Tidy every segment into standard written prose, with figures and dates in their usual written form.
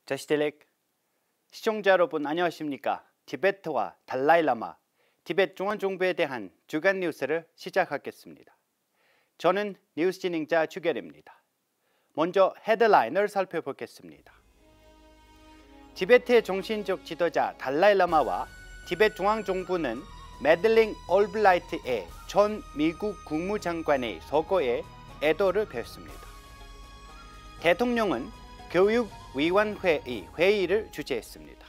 자시델렉 시청자 여러분 안녕하십니까? 티베트와 달라이라마, 티베트 중앙정부에 대한 주간 뉴스를 시작하겠습니다. 저는 뉴스 진행자 주결입니다. 먼저 헤드라인을 살펴보겠습니다. 티베트의 정신적 지도자 달라이라마와 티베트 중앙정부는 매들린 올브라이트의 전 미국 국무장관의 서거에 애도를 표했습니다. 대통령은 교육위원회의 회의를 주재했습니다.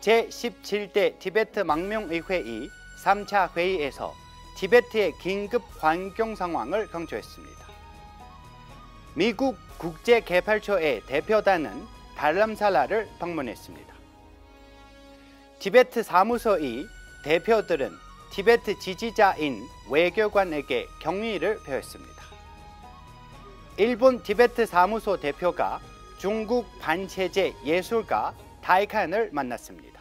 제17대 티베트 망명의회의 3차 회의에서 티베트의 긴급 환경 상황을 강조했습니다. 미국 국제개발처의 대표단은 달람살라를 방문했습니다. 티베트 사무소의 대표들은 티베트 지지자인 외교관에게 경의를 표했습니다. 일본 티베트 사무소 대표가 중국 반체제 예술가 다이칸을 만났습니다.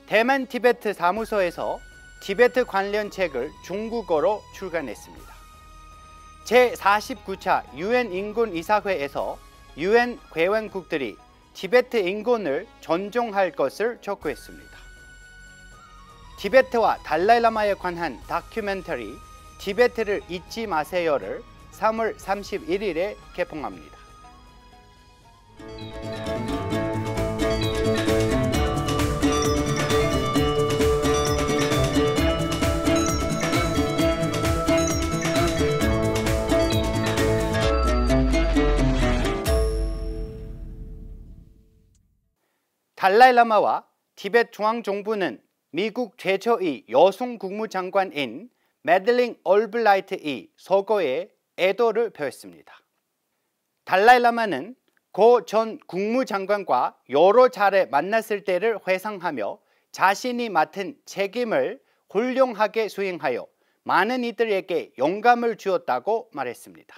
대만 티베트 사무소에서 티베트 관련 책을 중국어로 출간했습니다. 제49차 유엔 인권 이사회에서 유엔 회원국들이 티베트 인권을 존중할 것을 촉구했습니다. 티베트와 달라이라마에 관한 다큐멘터리 티베트를 잊지 마세요를 3월 31일에 개봉합니다. 달라이라마와 티베트 중앙정부는 미국 최초의 여성 국무장관인 매들린 올브라이트의 서거에 애도를 표했습니다. 달라이라마는 고 전 국무장관과 여러 차례 만났을 때를 회상하며 자신이 맡은 책임을 훌륭하게 수행하여 많은 이들에게 영감을 주었다고 말했습니다.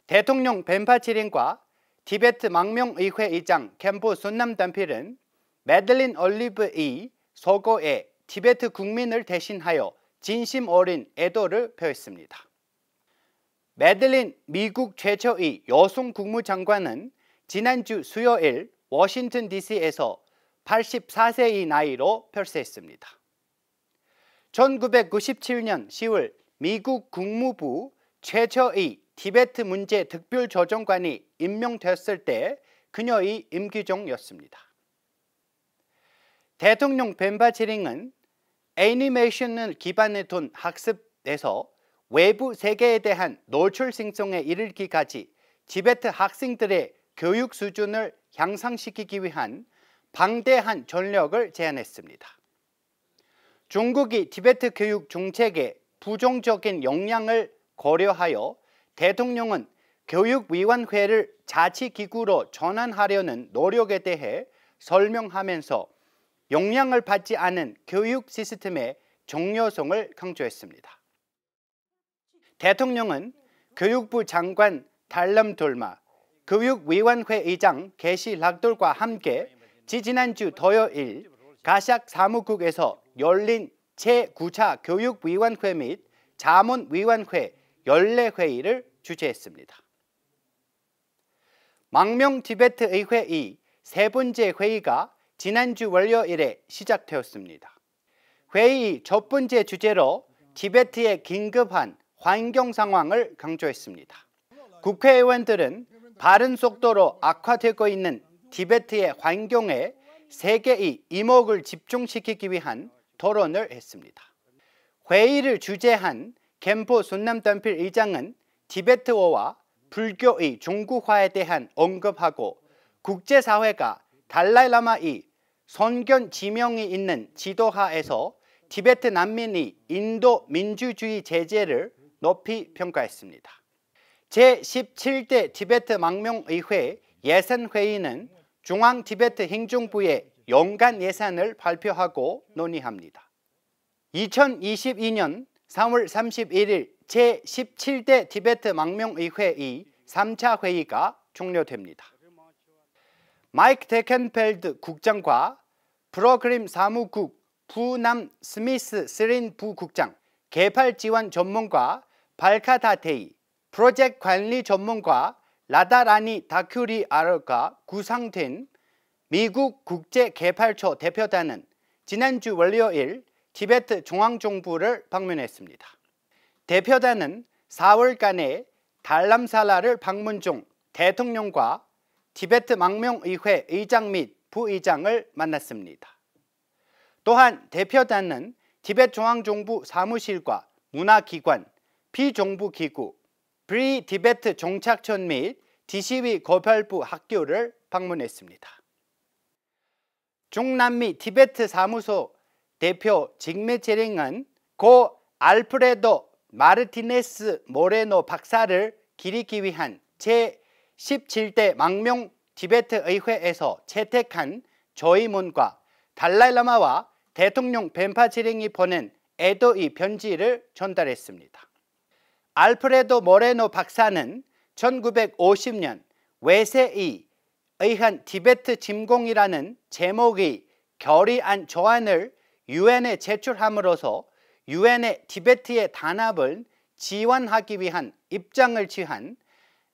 대통령 벤파치린과 티베트 망명의회 의장 켐포 순남담필은 매들린 올리브의 서거에 티베트 국민을 대신하여 진심 어린 애도를 표했습니다. 매들린 미국 최초의 여성 국무장관은 지난주 수요일 워싱턴 DC에서 84세의 나이로 별세했습니다. 1997년 10월 미국 국무부 최초의 티베트 문제 특별조정관이 임명됐을 때 그녀의 임기 중이었습니다. 대통령 벤파치링은 애니메이션을 기반에 둔 학습에서 외부 세계에 대한 노출 생성에 이르기까지 티베트 학생들의 교육 수준을 향상시키기 위한 방대한 전력을 제안했습니다. 중국이 티베트 교육 정책에 부정적인 영향을 고려하여 대통령은 교육위원회를 자치기구로 전환하려는 노력에 대해 설명하면서 영향을 받지 않은 교육 시스템의 중요성을 강조했습니다. 대통령은 교육부 장관 달람돌마, 교육위원회 의장 게시 락돌과 함께 지지난주 토요일 가샥 사무국에서 열린 제9차 교육위원회 및 자문위원회 연례회의를 주재했습니다. 망명 티베트 의회의 세 번째 회의가 지난주 월요일에 시작되었습니다. 회의 첫 번째 주제로 티베트의 긴급한 환경 상황을 강조했습니다. 국회의원들은 빠른 속도로 악화되고 있는 티베트의 환경에 세계의 이목을 집중시키기 위한 토론을 했습니다. 회의를 주재한 켐포 순남담필 의장은 티베트어와 불교의 중국화에 대한 언급하고 국제사회가 달라이라마의 선견 지명이 있는 지도하에서 티베트 난민의 인도 민주주의 제재를 높이 평가했습니다. 제17대 티베트 망명의회 예산회의는 중앙 티베트 행정부의 연간 예산을 발표하고 논의합니다. 2022년 3월 31일 제17대 티베트 망명의회의 3차 회의가 종료됩니다. 마이크 데켄펠드 국장과 프로그램 사무국 부남 스미스 스린 부국장, 개발 지원 전문가 발카다테이, 프로젝트 관리 전문가 라다라니 다큐리아르가 구상된 미국 국제개발처 대표단은 지난주 월요일 티베트 중앙정부를 방문했습니다. 대표단은 4월간의 달람살라를 방문 중 대통령과 티베트 망명의회 의장 및 부의장을 만났습니다. 또한 대표단은 티베트 중앙정부 사무실과 문화기관, 비정부기구, 프리-티베트 정착촌 및 디시위 거별부 학교를 방문했습니다. 중남미 티베트 사무소 대표 직매체링은 고 알프레도 마르티네스 모레노 박사를 기리기 위한 제17대 망명 티베트 의회에서 채택한 조의문과 달라이라마와 대통령 벤파치링이 보낸 애도의 편지를 전달했습니다. 알프레도 모레노 박사는 1950년 외세에 의한 티베트 침공이라는 제목의 결의안 조안을 유엔에 제출함으로써 유엔의 티베트의 단합을 지원하기 위한 입장을 취한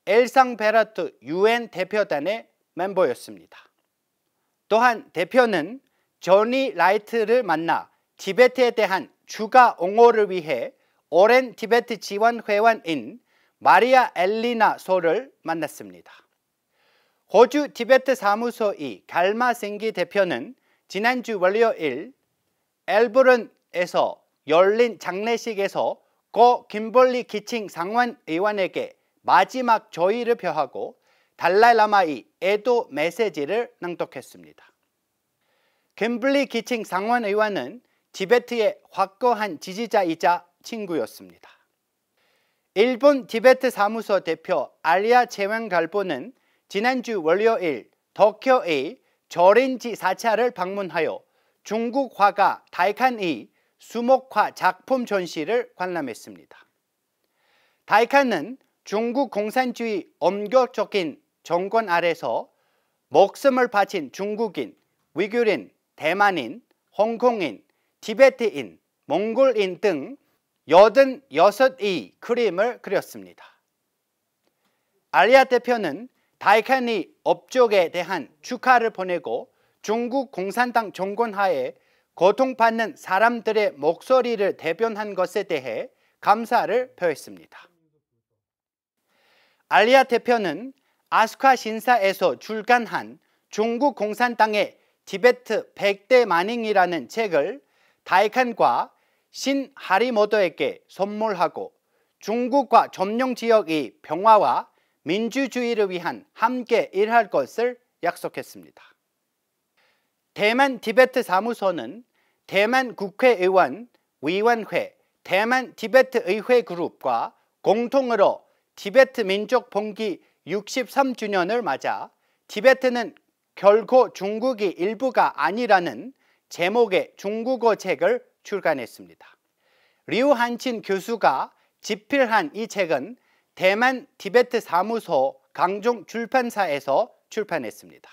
엘상베라트 유엔 대표단의 멤버였습니다. 또한 대표는 조니 라이트를 만나 티베트에 대한 추가 옹호를 위해 오랜 티베트 지원 회원인 마리아 엘리나 소를 만났습니다. 호주 티베트 사무소의 갈마생기 대표는 지난주 월요일 엘브른에서 열린 장례식에서 고 김볼리 기칭 상원의원에게 마지막 조의를 표하고 달라이라마의 애도 메시지를 낭독했습니다. 김볼리 기칭 상원의원은 티베트의 확고한 지지자이자 친구였습니다. 일본 티베트 사무소 대표 알리아 채왕갈보는 지난주 월요일 도쿄의 조린지 사찰을 방문하여 중국 화가 다이칸의 수목화 작품 전시를 관람했습니다. 다이칸은 중국 공산주의 엄격적인 정권 아래서 목숨을 바친 중국인, 위구르인, 대만인, 홍콩인, 티베트인, 몽골인 등 86의 그림을 그렸습니다. 알리아 대표는 다이칸의 업적에 대한 축하를 보내고 중국 공산당 정권 하에 고통받는 사람들의 목소리를 대변한 것에 대해 감사를 표했습니다. 알리아 대표는 아스카 신사에서 출간한 중국 공산당의 티베트 100대 만행이라는 책을 다이칸과 신 하리모토에게 선물하고 중국과 점령 지역의 평화와 민주주의를 위한 함께 일할 것을 약속했습니다. 대만 티베트 사무소는 대만 국회의원 위원회, 대만 티베트 의회 그룹과 공통으로 티베트 민족 봉기 63주년을 맞아 티베트는 결코 중국의 일부가 아니라는 제목의 중국어 책을 출간했습니다. 리우한친 교수가 집필한 이 책은 대만 티베트 사무소 강종 출판사에서 출판했습니다.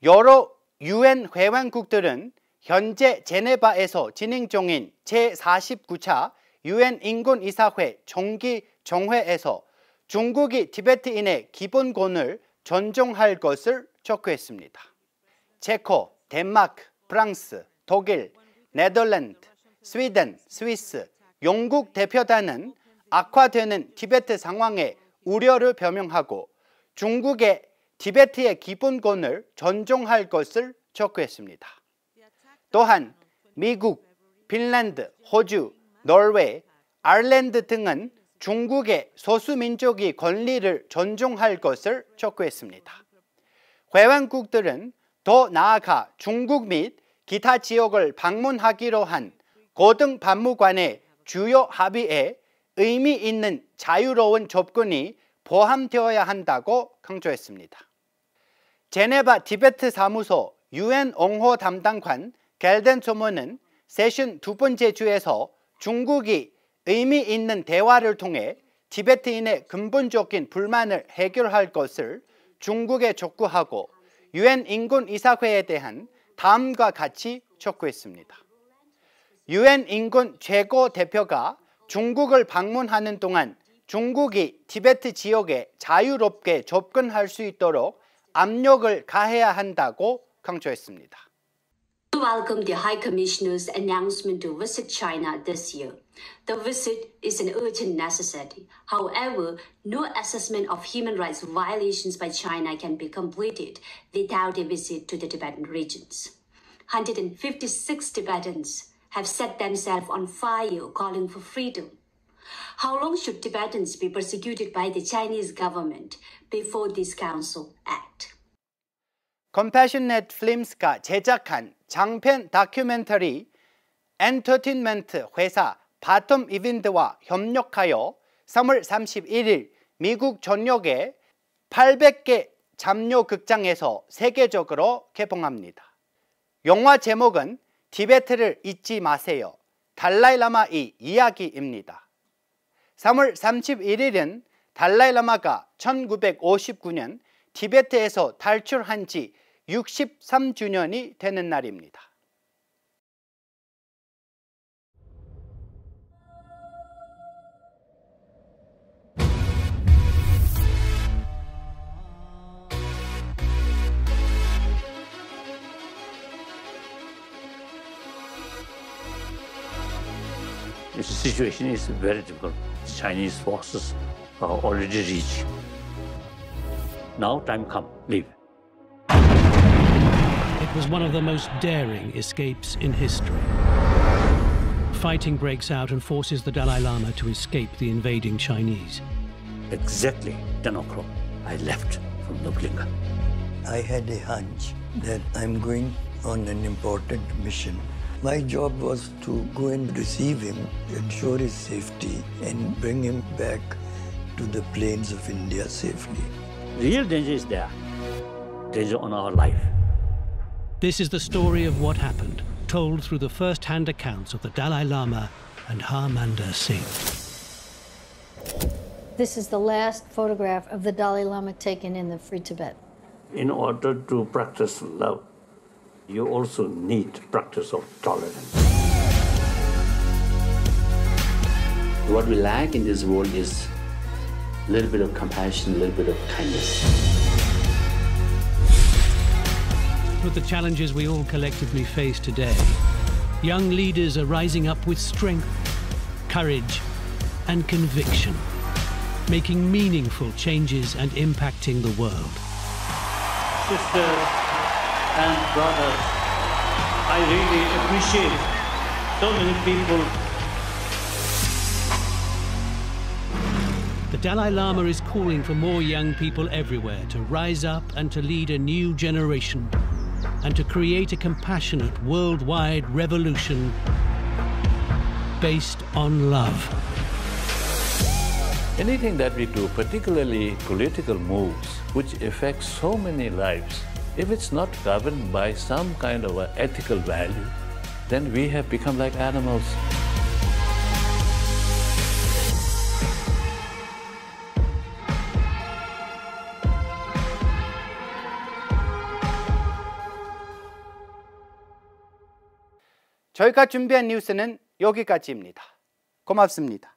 여러 유엔 회원국들은 현재 제네바에서 진행 중인 제49차 유엔 인권이사회 정기 정회에서 중국이 티베트인의 기본권을 존중할 것을 촉구했습니다. 체코, 덴마크, 프랑스, 독일, 네덜란드, 스웨덴, 스위스, 영국 대표단은 악화되는 티베트 상황에 우려를 표명하고 중국의 티베트의 기본권을 존중할 것을 촉구했습니다. 또한 미국, 핀란드, 호주, 노르웨이, 아일랜드 등은 중국의 소수민족의 권리를 존중할 것을 촉구했습니다. 회원국들은 더 나아가 중국 및 기타 지역을 방문하기로 한 고등법무관의 주요 합의에 의미 있는 자유로운 접근이 포함되어야 한다고 강조했습니다. 제네바 티베트 사무소 유엔 옹호 담당관 겔덴 소모는 세션 두 번째 주에서 중국이 의미 있는 대화를 통해 티베트인의 근본적인 불만을 해결할 것을 중국에 촉구하고 유엔 인권이사회에 대한 다음과 같이 촉구했습니다. 유엔 인권 최고 대표가 중국을 방문하는 동안 중국이 티베트 지역에 자유롭게 접근할 수 있도록 압력을 가해야 한다고 강조했습니다. We welcome the High Commissioner's announcement to visit China this year. The visit is an urgent necessity. However, no assessment of human rights violations by China can be completed without a visit to the Tibetan regions. 156 Tibetans have set themselves on fire calling for freedom. How long should Tibetans be persecuted by the Chinese government before this council act? 컴패셔넷 필름스가 제작한 장편 다큐멘터리 엔터테인먼트 회사 바텀 이벤트와 협력하여 3월 31일 미국 전역의 800개 잡료 극장에서 세계적으로 개봉합니다. 영화 제목은 티베트를 잊지 마세요. 달라이라마의 이야기입니다. 3월 31일은 달라이라마가 1959년 티베트에서 탈출한 지 63주년이 되는 날입니다. The situation is very difficult. Chinese forces are already reaching. Now time come, leave. It was one of the most daring escapes in history. Fighting breaks out and forces the Dalai Lama to escape the invading Chinese. Exactly 10 o'clock, I left from Lublinka. I had a hunch that I'm going on an important mission. My job was to go and receive him, ensure his safety, and bring him back to the plains of India safely. Real danger is there. Danger on our life. This is the story of what happened, told through the first-hand accounts of the Dalai Lama and Harmandir Singh. This is the last photograph of the Dalai Lama taken in the Free Tibet. In order to practice love, you also need practice of tolerance. What we lack in this world is a little bit of compassion, a little bit of kindness. With the challenges we all collectively face today, young leaders are rising up with strength, courage, and conviction, making meaningful changes and impacting the world. Sisters and brothers, I really appreciate so many people. The Dalai Lama is calling for more young people everywhere to rise up and to lead a new generation and to create a compassionate worldwide revolution based on love. Anything that we do, particularly political moves, which affect so many lives, if it's not governed by some kind of an ethical value, then we have become like animals. 저희가 준비한 뉴스는 여기까지입니다. 고맙습니다.